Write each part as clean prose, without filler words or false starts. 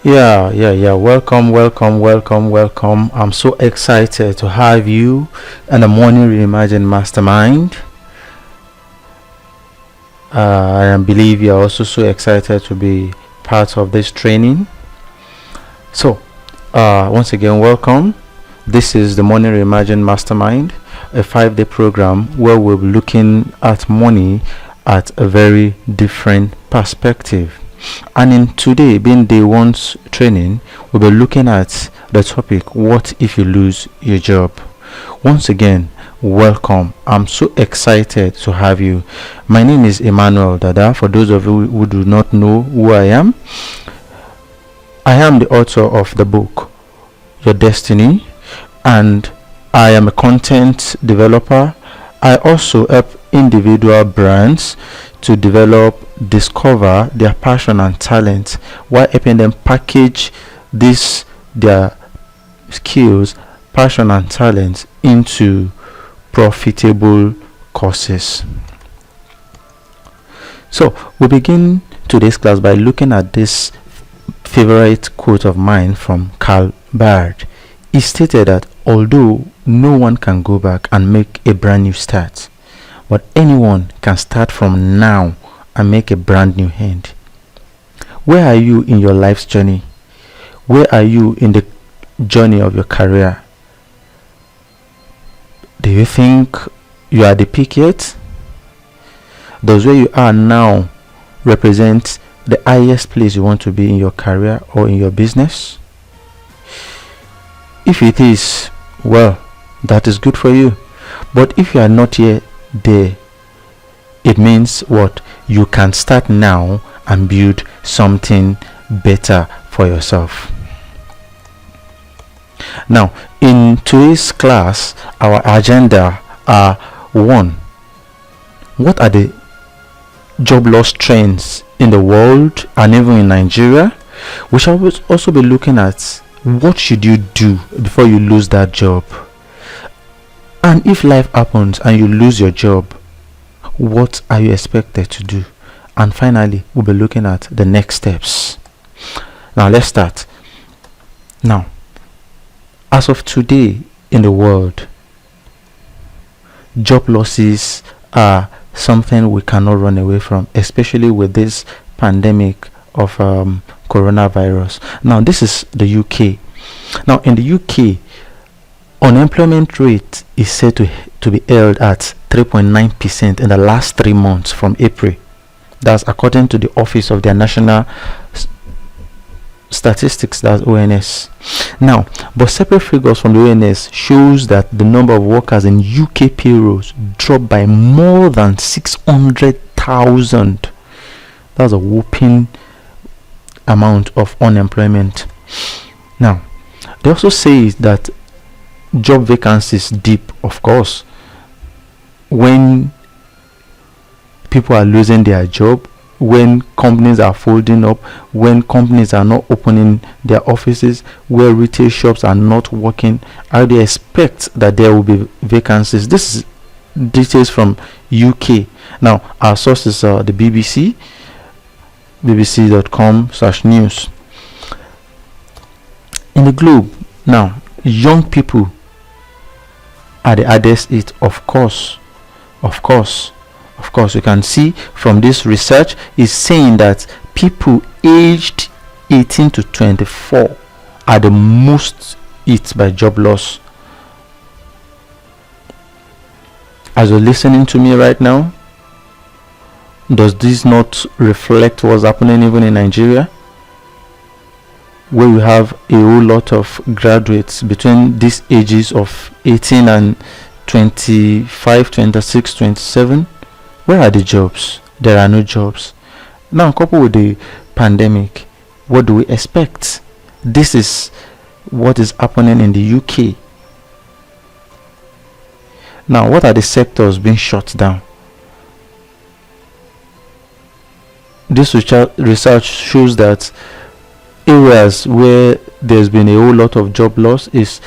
Yeah. Welcome. I'm so excited to have you and the Money Re-Imagined Mastermind. I believe you're also so excited to be part of this training. So, once again, welcome. This is the Money Re-Imagined Mastermind, a 5-day program where we'll be looking at money at a very different perspective. And in today, being day one's training, we'll be looking at the topic, what if you lose your job? Once again, welcome. I'm so excited to have you. My name is Emmanuel Dada. For those of you who do not know who I am the author of the book Your Destiny, and I am a content developer. I also help individual brands to discover their passion and talent while helping them package their skills, passion and talent into profitable courses. So we begin today's class by looking at this favorite quote of mine from Karl Barth. He stated that although no one can go back and make a brand new start, but anyone can start from now and make a brand new end. Where are you in your life's journey? Where are you in the journey of your career? Do you think you are at the peak yet? Does where you are now represent the highest place you want to be in your career or in your business? If it is, well, that is good for you. But if you are not yet there, it means what? You can start now and build something better for yourself. Now, in today's class, our agenda are: 1. What are the job loss trends in the world and even in Nigeria? We shall also be looking at what should you do before you lose that job. And if life happens and you lose your job, what are you expected to do? And finally, we'll be looking at the next steps. Now, let's start. Now, as of today in the world, job losses are something we cannot run away from, especially with this pandemic of coronavirus. Now, this is the UK. Now, in the UK, unemployment rate is said to be held at 3.9% in the last 3 months from April. That's according to the Office of their National Statistics, that's ONS. Now, but separate figures from the ONS shows that the number of workers in UK payrolls dropped by more than 600,000. That's a whopping amount of unemployment. Now, they also say that job vacancies dip, of course, when people are losing their job, when companies are folding up, when companies are not opening their offices, where retail shops are not working. How do they expect that there will be vacancies? This is details from UK. Now, our sources are the BBC, bbc.com/news. In the globe, now, young people are the hardest hit, of course. You can see from this research is saying that people aged 18 to 24 are the most hit by job loss. As you're listening to me right now, does this not reflect what's happening even in Nigeria, where we have a whole lot of graduates between these ages of 18 and 25, 26, 27? Where are the jobs? There are no jobs. Now, coupled with the pandemic, what do we expect? This is what is happening in the UK. Now, what are the sectors being shut down? This research shows that areas where there's been a whole lot of job loss is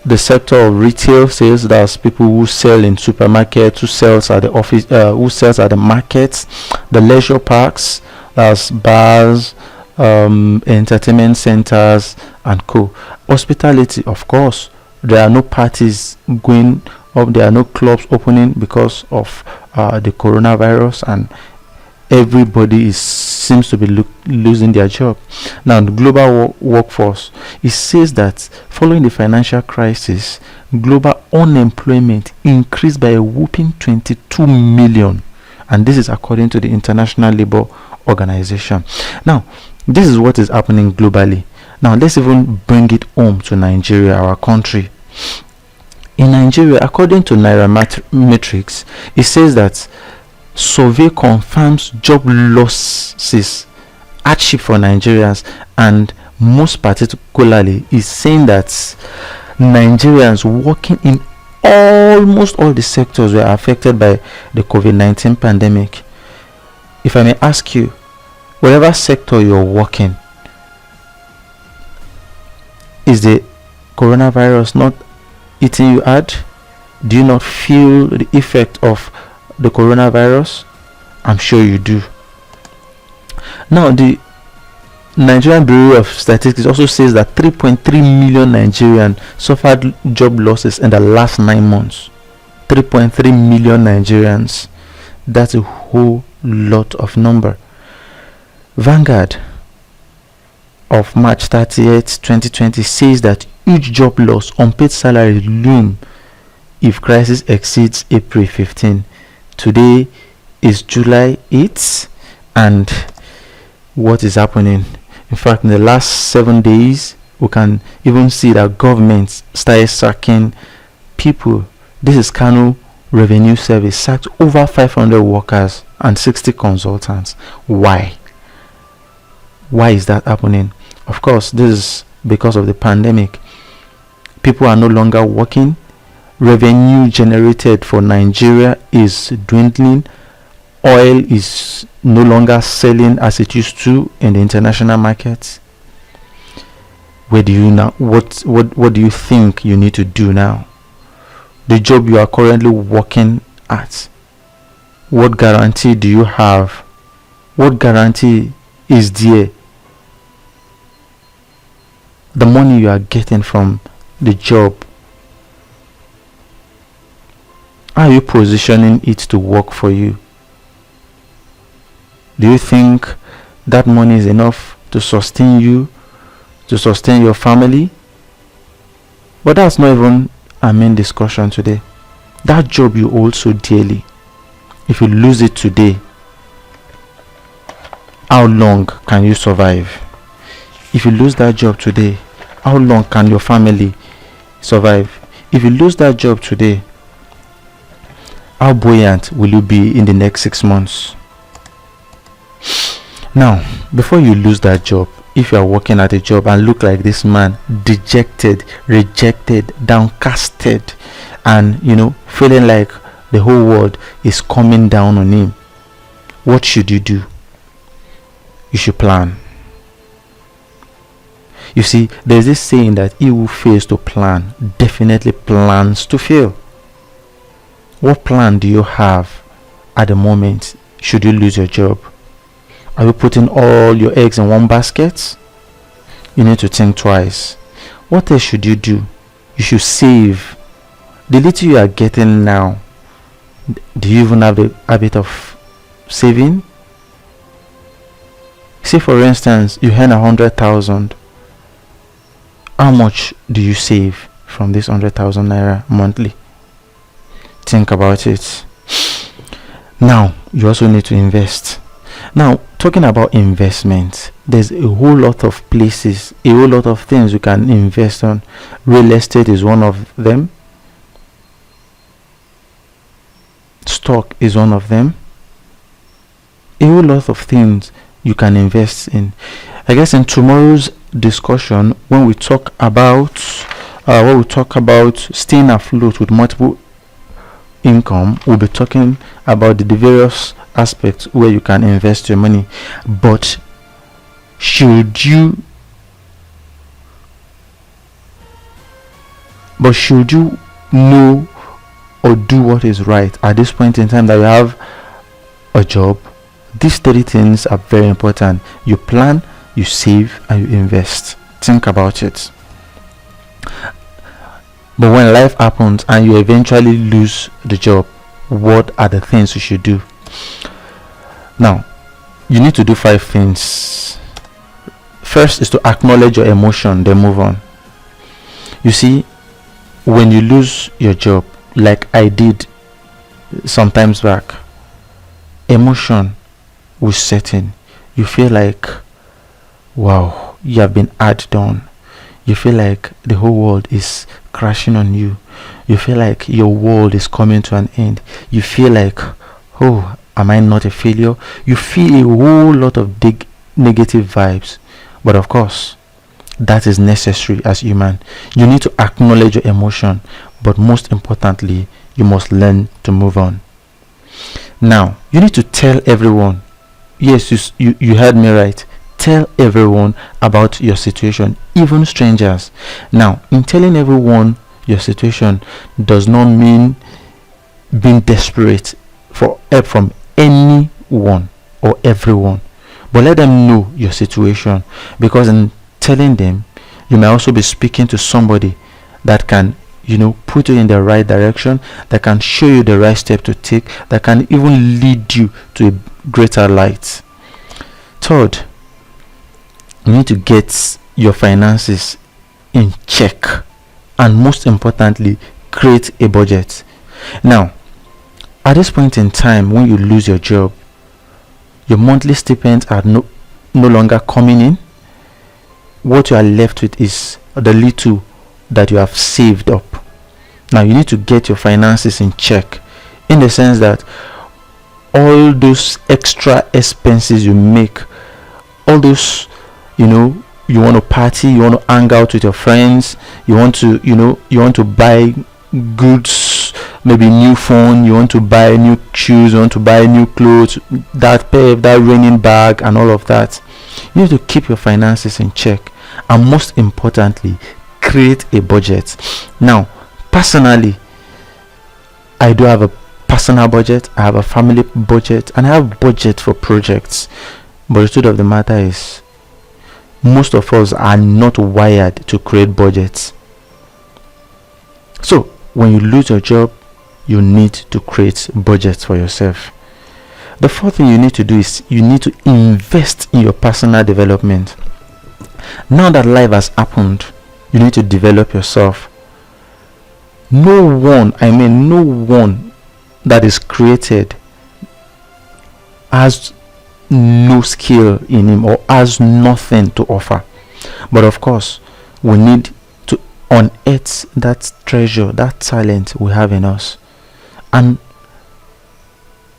the sector of retail sales. That's people who sell in supermarkets, who sells at the office, who sells at the markets. The leisure parks, that's bars, entertainment centers and co. Hospitality, of course, there are no parties going up, there are no clubs opening because of the coronavirus, and everybody seems to be losing their job. Now, the global workforce, it says that following the financial crisis, global unemployment increased by a whopping 22 million, and this is according to the International Labour Organization. Now, this is what is happening globally. Now, let's even bring it home to Nigeria, our country. In Nigeria, according to Nairametrics, it says that survey confirms job losses hardship for Nigerians, and most particularly is saying that Nigerians working in almost all the sectors were affected by the COVID-19 pandemic. If I may ask you, whatever sector you're working, is the coronavirus not eating you hard? Do you not feel the effect of the coronavirus? I'm sure you do. Now, the Nigerian Bureau of Statistics also says that 3.3 million Nigerians suffered job losses in the last 9 months. 3.3 million Nigerians. That's a whole lot of number. Vanguard of March 30th, 2020 says that huge job loss, unpaid salary loom if crisis exceeds April 15. Today is July 8th, and what is happening? In fact, in the last 7 days, we can even see that governments started sacking people. This is Kano Revenue Service sacked over 500 workers and 60 consultants. Why? Why is that happening? Of course, this is because of the pandemic. People are no longer working. Revenue generated for Nigeria is dwindling. Oil is no longer selling as it used to in the international markets. Where do you now? What do you think you need to do now? The job you are currently working at, what guarantee do you have? What guarantee is there? The money you are getting from the job, are you positioning it to work for you? Do you think that money is enough to sustain you, to sustain your family? But that's not even our main discussion today. That job you hold so dearly, if you lose it today, how long can you survive? If you lose that job today, how long can your family survive? If you lose that job today, how buoyant will you be in the next 6 months? Now, before you lose that job, if you are working at a job and look like this man, dejected, rejected, downcasted, and feeling like the whole world is coming down on him, what should you do? You should plan. You see, there's this saying that he who fails to plan definitely plans to fail. What plan do you have at the moment should you lose your job? Are you putting all your eggs in one basket? You need to think twice. What else should you do? You should save. The little you are getting now, do you even have the habit of saving? Say for instance, you earn 100,000. How much do you save from this 100,000 naira monthly? Think about it. Now, you also need to invest. Now, talking about investment, there's a whole lot of places, a whole lot of things you can invest on. Real estate is one of them. Stock is one of them. A whole lot of things you can invest in. I guess in tomorrow's discussion, when we talk about staying afloat with multiple income, we'll be talking about the various aspects where you can invest your money. But should you know or do what is right at this point in time that you have a job? These 30 things are very important. You plan, you save, and you invest. Think about it. But when life happens and you eventually lose the job, what are the things you should do? Now, you need to do 5 things. First is to acknowledge your emotion, then move on. You see, when you lose your job, like I did sometimes back, emotion will set in. You feel like, wow, you have been hard done. You feel like the whole world is crashing on you. You feel like your world is coming to an end. You feel like, oh, am I not a failure? You feel a whole lot of big negative vibes. But of course, that is necessary as human. You need to acknowledge your emotion, but most importantly, you must learn to move on. Now, you need to tell everyone. Yes, you heard me right. Tell everyone about your situation, even strangers. Now, in telling everyone your situation does not mean being desperate for help from anyone or everyone, but let them know your situation, because in telling them, you may also be speaking to somebody that can, put you in the right direction, that can show you the right step to take, that can even lead you to a greater light. Third, you need to get your finances in check, and most importantly, create a budget. Now, at this point in time, when you lose your job, your monthly stipends are no longer coming in. What you are left with is the little that you have saved up. Now, you need to get your finances in check, in the sense that all those extra expenses you make, all those, you want to party, you want to hang out with your friends, you want to buy goods, maybe new phone, you want to buy new shoes, you want to buy new clothes, that raining bag and all of that. You need to keep your finances in check, and most importantly, create a budget. Now, personally, I do have a personal budget, I have a family budget, and I have budget for projects. But the truth of the matter is, most of us are not wired to create budgets. So when you lose your job, you need to create budgets for yourself. The fourth thing you need to do is you need to invest in your personal development. Now that life has happened, you need to develop yourself. No one that is created has no skill in him or has nothing to offer. But of course, we need to unearth that treasure, that talent we have in us. And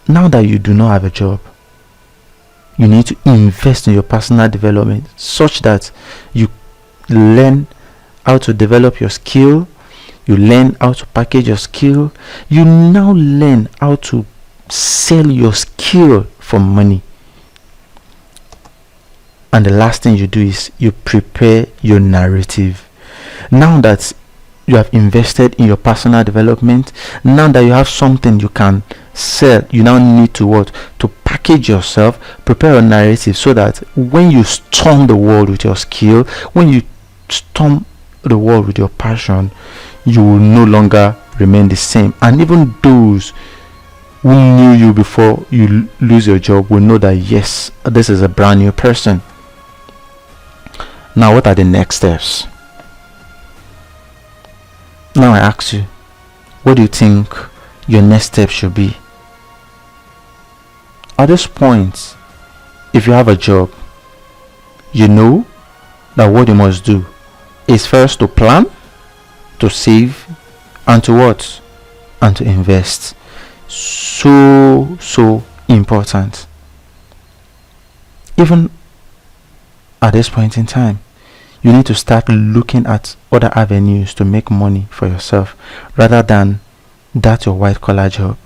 now that you do not have a job, you need to invest in your personal development, such that you learn how to develop your skill, you learn how to package your skill, you now learn how to sell your skill for money. And the last thing you do is you prepare your narrative. Now that you have invested in your personal development, now that you have something you can sell, you now need to what? To package yourself, prepare a narrative, so that when you storm the world with your skill, when you storm the world with your passion, you will no longer remain the same. And even those who knew you before you lose your job will know that yes, this is a brand new person. Now, what are the next steps? Now I ask you, what do you think your next step should be? At this point, if you have a job, you know that what you must do is first to plan, to save, and to what? And to invest. So important. Even at this point in time, you need to start looking at other avenues to make money for yourself, rather than that your white collar job.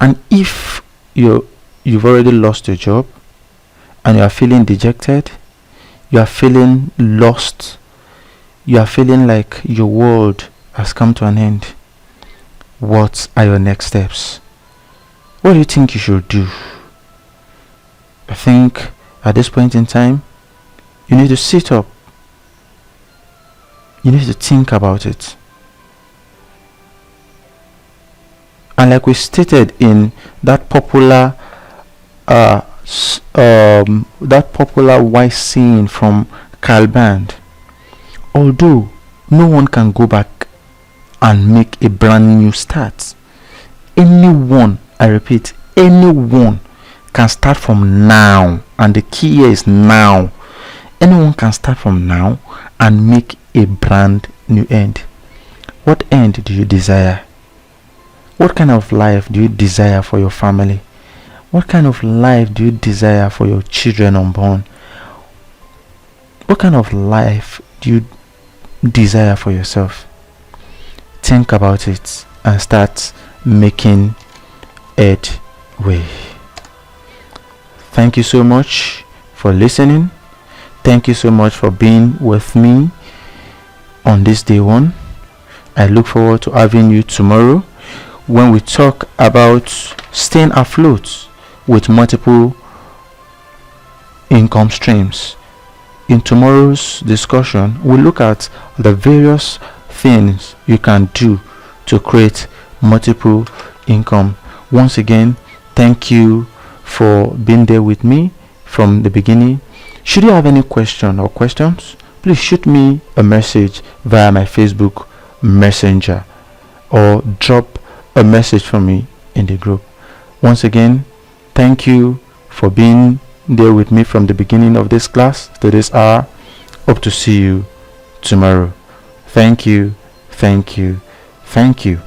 And if you've already lost your job and you are feeling dejected, you are feeling lost, you are feeling like your world has come to an end, what are your next steps? What do you think you should do? I think At this point in time, you need to sit up. You need to think about it. And like we stated in that popular wise saying from Carl Band, although no one can go back and make a brand new start, anyone, I repeat, anyone can start from now. And the key here is now. Anyone can start from now and make a brand new end. What end do you desire? What kind of life do you desire for your family? What kind of life do you desire for your children unborn? What kind of life do you desire for yourself? Think about it and start making it way. Thank you so much for listening. Thank you so much for being with me on this day one. I look forward to having you tomorrow when we talk about staying afloat with multiple income streams. In tomorrow's discussion, we'll look at the various things you can do to create multiple income. Once again, thank you for being there with me from the beginning. Should you have any question or questions, please shoot me a message via my Facebook Messenger or drop a message for me in the group. Once again, thank you for being there with me from the beginning of this class to this hour. Hope to see you tomorrow. Thank you, thank you, thank you.